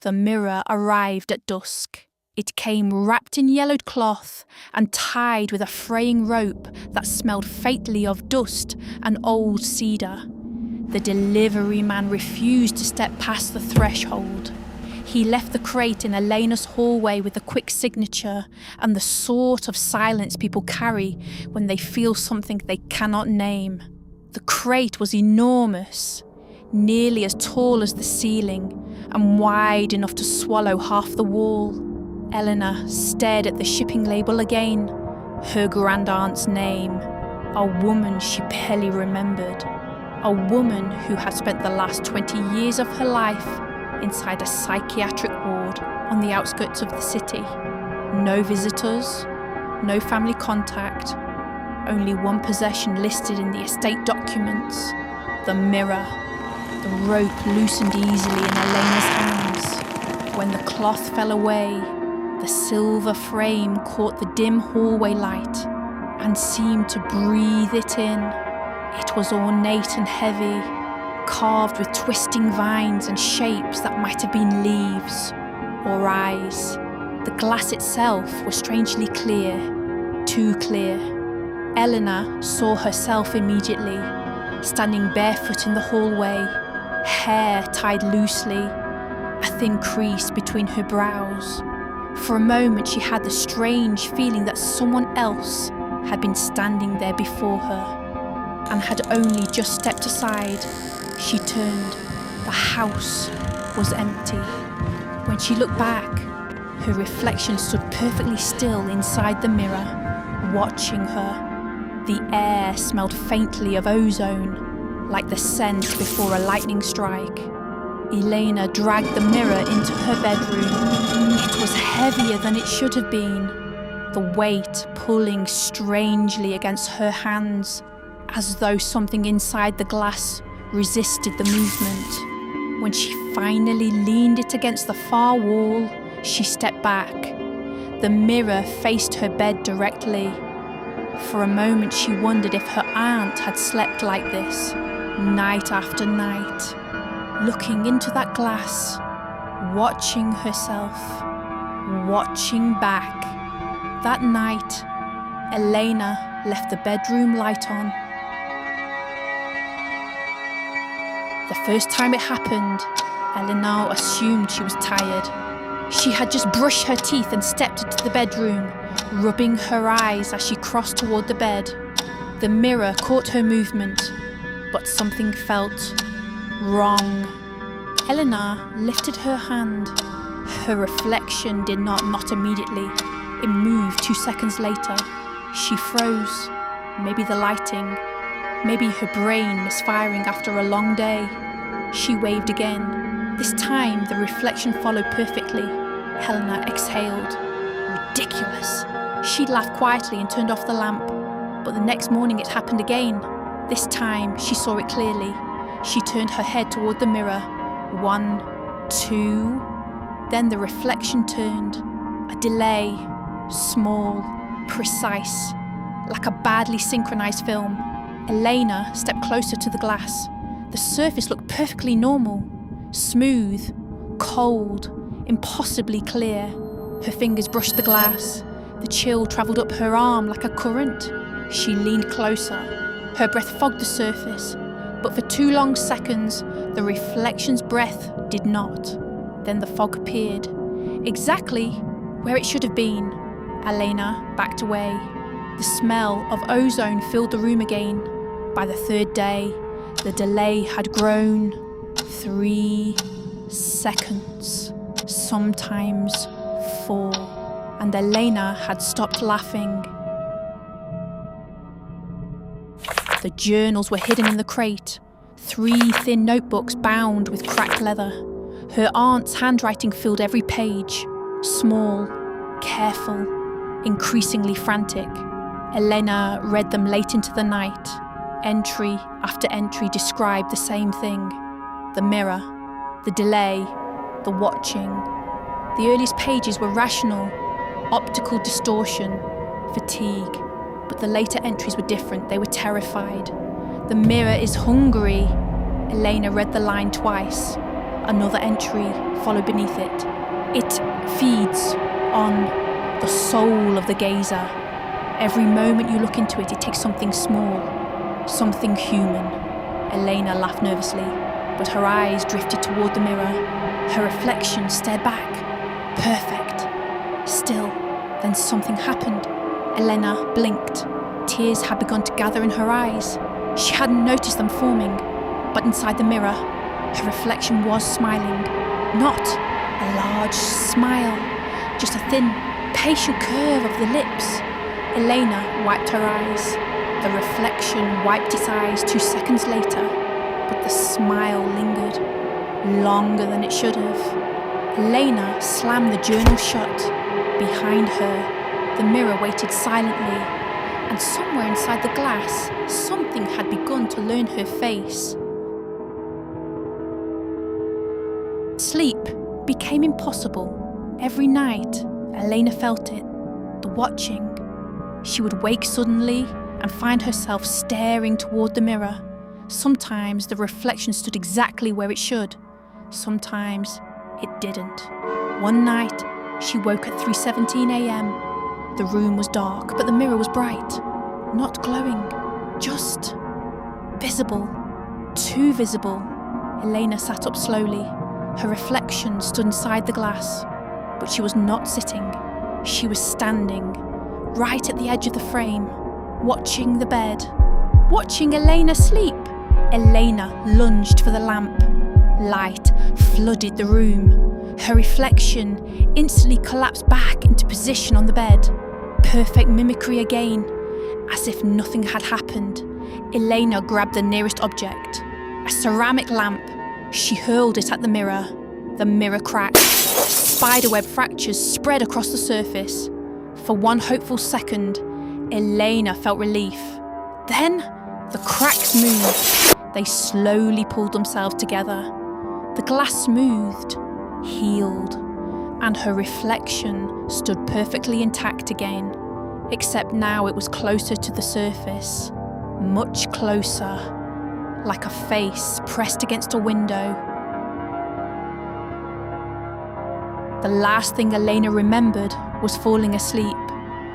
The mirror arrived at dusk. It came wrapped in yellowed cloth and tied with a fraying rope that smelled faintly of dust and old cedar. The delivery man refused to step past the threshold. He left the crate in Elena's hallway with a quick signature and the sort of silence people carry when they feel something they cannot name. The crate was enormous, nearly as tall as the ceiling and wide enough to swallow half the wall. Elena stared at the shipping label again. Her grandaunt's name, a woman she barely remembered. A woman who had spent the last 20 years of her life inside a psychiatric ward on the outskirts of the city. No visitors, no family contact, only one possession listed in the estate documents: the mirror. The rope loosened easily in Elena's hands. When the cloth fell away, the silver frame caught the dim hallway light and seemed to breathe it in. It was ornate and heavy, carved with twisting vines and shapes that might have been leaves or eyes. The glass itself was strangely clear, too clear. Elena saw herself immediately, standing barefoot in the hallway, hair tied loosely, a thin crease between her brows. For a moment she had the strange feeling that someone else had been standing there before her and had only just stepped aside. She turned. The house was empty. When she looked back, her reflection stood perfectly still inside the mirror, watching her. The air smelled faintly of ozone, like the scent before a lightning strike. Elena dragged the mirror into her bedroom. It was heavier than it should have been, the weight pulling strangely against her hands, as though something inside the glass resisted the movement. When she finally leaned it against the far wall, she stepped back. The mirror faced her bed directly. For a moment she wondered if her aunt had slept like this, night after night, looking into that glass, watching herself, watching back. That night, Elena left the bedroom light on. The first time it happened, Elena assumed she was tired. She had just brushed her teeth and stepped into the bedroom, rubbing her eyes as she crossed toward the bed. The mirror caught her movement, but something felt wrong. Elena lifted her hand. Her reflection did not immediately. It moved 2 seconds later. She froze. Maybe the lighting. Maybe her brain misfiring after a long day. She waved again. This time the reflection followed perfectly. Elena exhaled. Ridiculous. She laughed quietly and turned off the lamp. But the next morning it happened again. This time she saw it clearly. She turned her head toward the mirror. 1, 2. Then the reflection turned. A delay. Small. Precise. Like a badly synchronized film. Elena stepped closer to the glass. The surface looked perfectly normal. Smooth. Cold. Impossibly clear. Her fingers brushed the glass. The chill travelled up her arm like a current. She leaned closer. Her breath fogged the surface. But for 2 long seconds, the reflection's breath did not. Then the fog appeared. Exactly where it should have been. Elena backed away. The smell of ozone filled the room again. By the 3rd day, the delay had grown. 3 seconds. Sometimes 4. And Elena had stopped laughing. The journals were hidden in the crate. 3 thin notebooks bound with cracked leather. Her aunt's handwriting filled every page. Small, careful, increasingly frantic. Elena read them late into the night. Entry after entry described the same thing. The mirror, the delay, the watching. The earliest pages were rational, optical distortion, fatigue. But the later entries were different. They were terrified. The mirror is hungry. Elena read the line twice. Another entry followed beneath it. It feeds on the soul of the gazer. Every moment you look into it, it takes something small, something human. Elena laughed nervously, but her eyes drifted toward the mirror. Her reflection stared back. Perfect. Still, then something happened. Elena blinked. Tears had begun to gather in her eyes. She hadn't noticed them forming, but inside the mirror, her reflection was smiling. Not a large smile, just a thin, patient curve of the lips. Elena wiped her eyes. The reflection wiped its eyes 2 seconds later, but the smile lingered, longer than it should have. Elena slammed the journal shut. Behind her, the mirror waited silently, and somewhere inside the glass, something had begun to learn her face. Sleep became impossible. Every night, Elena felt it, the watching. She would wake suddenly and find herself staring toward the mirror. Sometimes the reflection stood exactly where it should. Sometimes it didn't. One night, she woke at 3:17 a.m. The room was dark, but the mirror was bright. Not glowing, just visible. Too visible. Elena sat up slowly. Her reflection stood inside the glass, but she was not sitting. She was standing, right at the edge of the frame, watching the bed, watching Elena sleep. Elena lunged for the lamp. Light flooded the room. Her reflection instantly collapsed back into position on the bed. Perfect mimicry again, as if nothing had happened. Elena grabbed the nearest object, a ceramic lamp. She hurled it at the mirror. The mirror cracked. Spiderweb fractures spread across the surface. For one hopeful second, Elena felt relief. Then, the cracks moved. They slowly pulled themselves together. The glass smoothed, healed, and her reflection stood perfectly intact again, except now it was closer to the surface, much closer, like a face pressed against a window. The last thing Elena remembered was falling asleep,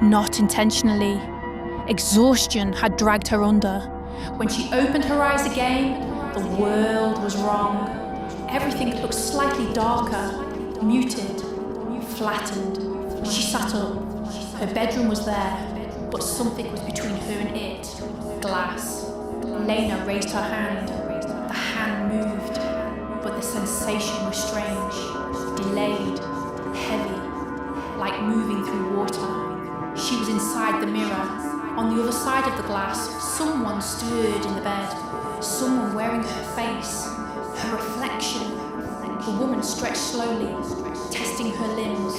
not intentionally. Exhaustion had dragged her under. When she opened her eyes again, the world was wrong. Everything looked slightly darker, muted, flattened. She sat up. Her bedroom was there, but something was between her and it. Glass. Elena raised her hand. The hand moved, but the sensation was strange, delayed, heavy, like moving through water. She was inside the mirror. On the other side of the glass, someone stirred in the bed. Someone wearing her face, her reflection. The woman stretched slowly, testing her limbs,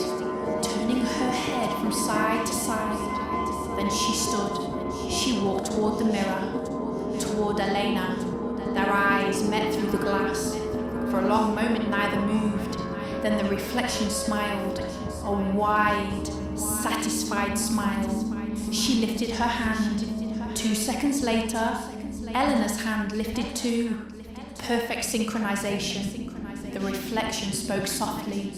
turning her head from side to side. Then she stood. She walked toward the mirror, toward Elena. Their eyes met through the glass. For a long moment, neither moved. Then the reflection smiled, a wide, satisfied smile. She lifted her hand. 2 seconds later, Elena's hand lifted too. Perfect synchronization. The reflection spoke softly.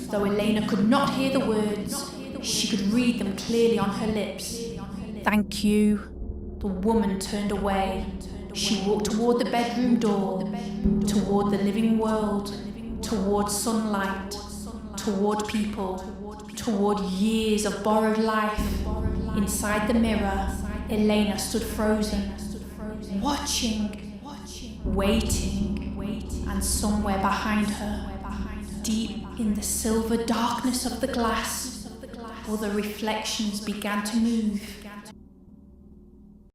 Though Elena could not hear the words, she could read them clearly on her lips. "Thank you." The woman turned away. She walked toward the bedroom door, toward the living world, toward sunlight, toward people, toward years of borrowed life. Inside the mirror, Elena stood frozen, watching, waiting, and somewhere behind her, deep in the silver darkness of the glass, other reflections began to move.